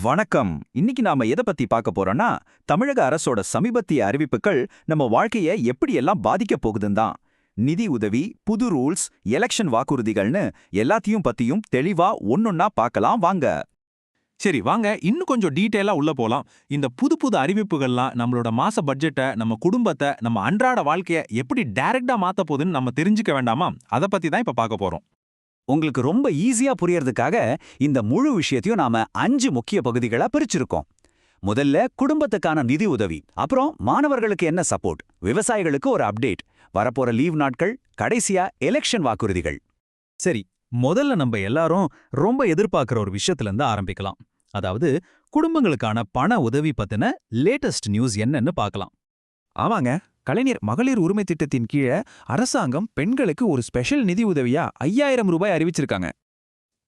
வணக்கம். இன்னைக்கு நாம எதை பத்தி பார்க்க போறோம்னா, தமிழக அரசோட சமீபத்திய அறிவிப்புகள் நம்ம வாழ்க்கைய எப்படி எல்லாம் பாதிக்க போகுதுன்னு தான். நிதி உதவி, புது ரூல்ஸ், எலெக்ஷன் வாக்குறுதிகள்னு எல்லாத்தையும் பத்தியும் தெளிவா ஒன்னொன்னா பார்க்கலாம் வாங்க. சரி வாங்க இன்னும் கொஞ்சம் டீட்டெயிலா உள்ள போலாம். இந்த புது புது அறிவிப்புகள்லாம் நம்மளோட மாச பட்ஜெட்டை, நம்ம குடும்பத்தை, நம்ம அன்றாட வாழ்க்கைய எப்படி டைரக்டா மாத்த போகுதுன்னு நம்ம தெரிஞ்சுக்க வேண்டாமா? அதை பத்தி தான் இப்ப பார்க்க போறோம். உங்களுக்கு ரொம்ப ஈஸியா புரியறதுக்காக இந்த முழு விஷயத்தையும் நாம 5 முக்கிய பகுதிகளா பிரிச்சிருக்கோம். முதல்ல குடும்பத்துக்கான நிதி உதவி, அப்புறம் மாணவர்களுக்கு என்ன சப்போர்ட், விவசாயிகளுக்கு ஒரு அப்டேட், வரப்போற லீவ் நாட்கள், கடைசியா எலெக்ஷன் வாக்குறுதிகள். சரி, முதல்ல நம்ம எல்லாரும் ரொம்ப எதிர்பார்க்கிற ஒரு விஷயத்துல இருந்து ஆரம்பிக்கலாம். அதாவது குடும்பங்களுக்கான பண உதவி பத்தின லேட்டஸ்ட் நியூஸ் என்னன்னு பார்க்கலாம். ஆமாங்க, கலைஞர் மகளிர் உரிமை திட்டத்தின் கீழே அரசாங்கம் பெண்களுக்கு ஒரு ஸ்பெஷல் நிதி உதவியா 5000 ரூபாய் அறிவிச்சிருக்காங்க.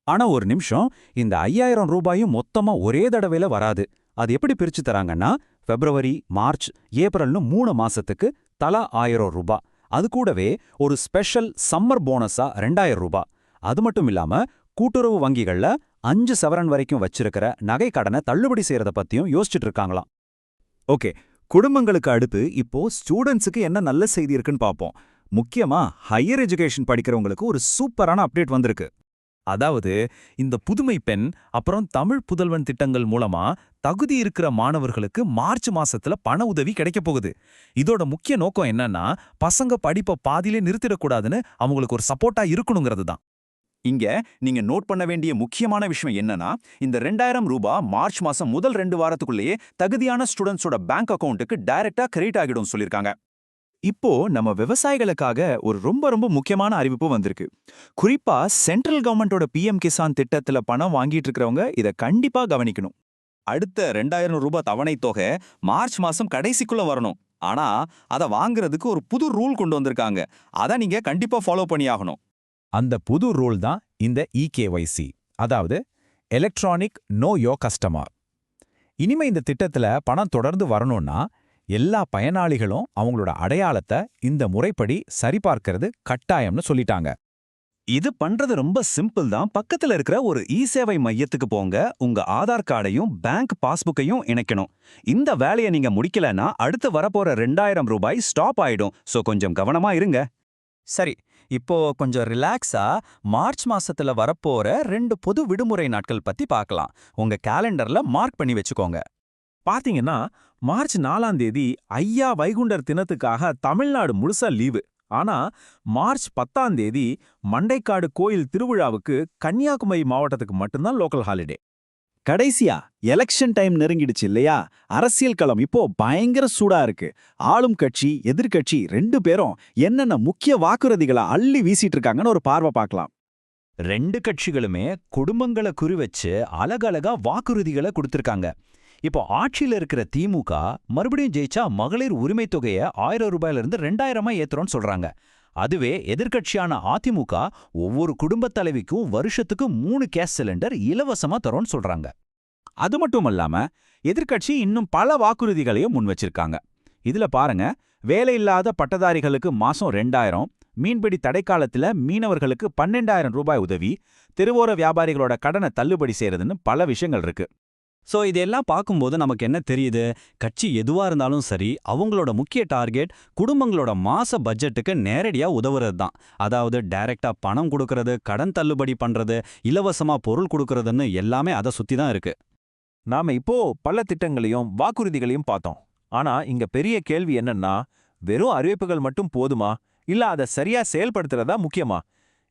ஆனா ஒரு நிமிஷம், இந்த 5000 ரூபாயும் மொத்தமா ஒரே தடவையில வராது. அது எப்படி பிரிச்சு தராங்கன்னா, பிப்ரவரி, மார்ச், ஏப்ரல்னு 3 மாசத்துக்கு தலா 1000 ரூபாய். அது கூடவே ஒரு ஸ்பெஷல் சம்மர் போனஸா 2000 ரூபாய். அது மட்டும் இல்லாம கூட்டுறவு வங்கிகள்ல 5 சவரன் வரைக்கும் வச்சிருக்கிற நகை கடனை தள்ளுபடி செய்யறத பத்தியும் யோசிச்சுட்டு இருக்காங்களாம். ஓகே, குடும்பங்களுக்கு அடுத்து இப்போ ஸ்டூடெண்ட்ஸுக்கு என்ன நல்ல செய்தி இருக்குன்னு பார்ப்போம். முக்கியமா ஹையர் எஜுகேஷன் படிக்கிறவங்களுக்கு ஒரு சூப்பரான அப்டேட் வந்திருக்கு. அதாவது இந்த புதுமை பெண் அப்புறம் தமிழ் புதல்வன் திட்டங்கள் மூலமா தகுதி இருக்கிற மாணவர்களுக்கு மார்ச் மாசத்துல பண உதவி கிடைக்க போகுது. இதோட முக்கிய நோக்கம் என்னன்னா, பசங்க படிப்பை பாதியிலே நிறுத்திடக்கூடாதுன்னு அவங்களுக்கு ஒரு சப்போர்ட்டா இருக்கணுங்கிறது தான். இங்க நீங்க நோட் பண்ண வேண்டிய முக்கியமான விஷயம் என்னன்னா, இந்த 2000 ரூபாய் மார்ச் மாசம் முதல் 2 வாரத்துக்குள்ளேயே தகுதியான ஸ்டூடெண்ட்ஸோட பேங்க் அக்கவுண்ட்டுக்கு டைரக்டா கிரெடிட் ஆகிடும் சொல்லிருக்காங்க. இப்போ நம்ம விவசாயிகளுக்காக ஒரு ரொம்ப முக்கியமான அறிவிப்பு வந்திருக்கு. குறிப்பா சென்ட்ரல் கவர்மெண்டோட PM கிசான் திட்டத்துல பணம் வாங்கிட்டு இருக்கிறவங்க இதை கண்டிப்பா கவனிக்கணும். அடுத்த 2000 ரூபாய் தவணை தொகை மார்ச் மாசம் கடைசிக்குள்ள வரணும். ஆனா அதை வாங்குறதுக்கு ஒரு புது ரூல் கொண்டு வந்திருக்காங்க. அதை நீங்க கண்டிப்பா ஃபாலோ பண்ணி ஆகணும். அந்த புது ரூல் தான் இந்த EKYC, அதாவது எலக்ட்ரானிக் நோ யோ கஸ்டமர். இனிமே இந்த திட்டத்துல பணம் தொடர்ந்து வரணும்னா எல்லா பயனாளிகளும் அவங்களோட அடையாளத்தை இந்த முறைப்படி சரிபார்க்கிறது கட்டாயம்னு சொல்லிட்டாங்க. இது பண்றது ரொம்ப சிம்பிள் தான். பக்கத்துல இருக்கிற ஒரு சேவை மையத்துக்கு போங்க, உங்க ஆதார் கார்டையும் பேங்க் பாஸ்புக்கையும் இணைக்கணும். இந்த வேலையை நீங்க முடிக்கலன்னா அடுத்து வரப்போற 2000 ரூபாய் ஸ்டாப் ஆயிடும். சோ கொஞ்சம் கவனமா இருங்க. சரி, இப்போ கொஞ்சம் ரிலாக்ஸா மார்ச் மாசத்துல வரப்போற 2 பொது விடுமுறை நாட்கள் பத்தி பார்க்கலாம். உங்க கேலண்டர்ல மார்க் பண்ணி வச்சுக்கோங்க. பாத்தீங்கன்னா மார்ச் 4ஆம் தேதி ஐயா வைகுண்டர் தினத்துக்காக தமிழ்நாடு முழுசா லீவு. ஆனா மார்ச் 10ஆம் தேதி மண்டைக்காடு கோயில் திருவிழாவுக்கு கன்னியாகுமரி மாவட்டத்துக்கு மட்டும்தான் லோக்கல் ஹாலிடே. கடைசியா எலெக்ஷன் டைம் நெருங்கிடுச்சு இல்லையா? அரசியல் களம் இப்போ பயங்கர சூடா இருக்கு. ஆளும் கட்சி, எதிர்க்கட்சி 2 பேரும் என்னென்ன முக்கிய வாக்குறுதிகளை அள்ளி வீசிட்டு இருக்காங்கன்னு ஒரு பார்வை பார்க்கலாம். 2 கட்சிகளுமே குடும்பங்களை குறிவச்சு அழகழகா வாக்குறுதிகளை கொடுத்திருக்காங்க. இப்போ ஆட்சியில இருக்கிற திமுக மறுபடியும் ஜெயிச்சா மகளிர் உரிமை தொகையை 1000 ரூபாயிலிருந்து 2000 ஏத்துறோம்னு சொல்றாங்க. அதுவே எதிர்க்கட்சியான அதிமுக ஒவ்வொரு குடும்பத் தலைவிக்கும் வருஷத்துக்கு 3 கேஸ் சிலிண்டர் இலவசமா தரோன்னு சொல்றாங்க. அது மட்டும் இல்லாம எதிர்க்கட்சி இன்னும் பல வாக்குறுதிகளையும் முன் வச்சிருக்காங்க. இதுல பாருங்க, வேலையில்லாத பட்டதாரிகளுக்கு மாசம் 2000, மீன்பிடி தடைக்காலத்துல மீனவர்களுக்கு 12000 ரூபாய் உதவி, தெருவோர வியாபாரிகளோட கடனை தள்ளுபடி செய்யறதுன்னு பல விஷயங்கள் இருக்கு. சோ இதெல்லாம் பார்க்கும்போது நமக்கு என்ன தெரியுது? கட்சி எதுவா இருந்தாலும் சரி, அவங்களோட முக்கிய டார்கெட் குடும்பங்களோட மாச பட்ஜெட்டுக்கு நேரடியா உதவுறது தான். அதாவது டைரக்டா பணம் கொடுக்கறது, கடன் தள்ளுபடி பண்றது, இலவசமா பொருள் கொடுக்கறதுன்னு எல்லாமே அதை சுத்தி தான் இருக்கு. நாம இப்போ பல திட்டங்களையும் வாக்குறுதிகளையும் பார்த்தோம். ஆனா இங்க பெரிய கேள்வி என்னன்னா, வெறும் அறிவிப்புகள் மட்டும் போதுமா, இல்ல அதை சரியா செயல்படுத்துறதா முக்கியமா?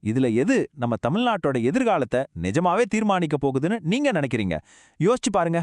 இதுல எது நம்ம தமிழ்நாட்டோட எதிர்காலத்தை நிஜமாவே தீர்மானிக்க போகுதுன்னு நீங்க நினைக்கிறீங்க? யோசிச்சு பாருங்க.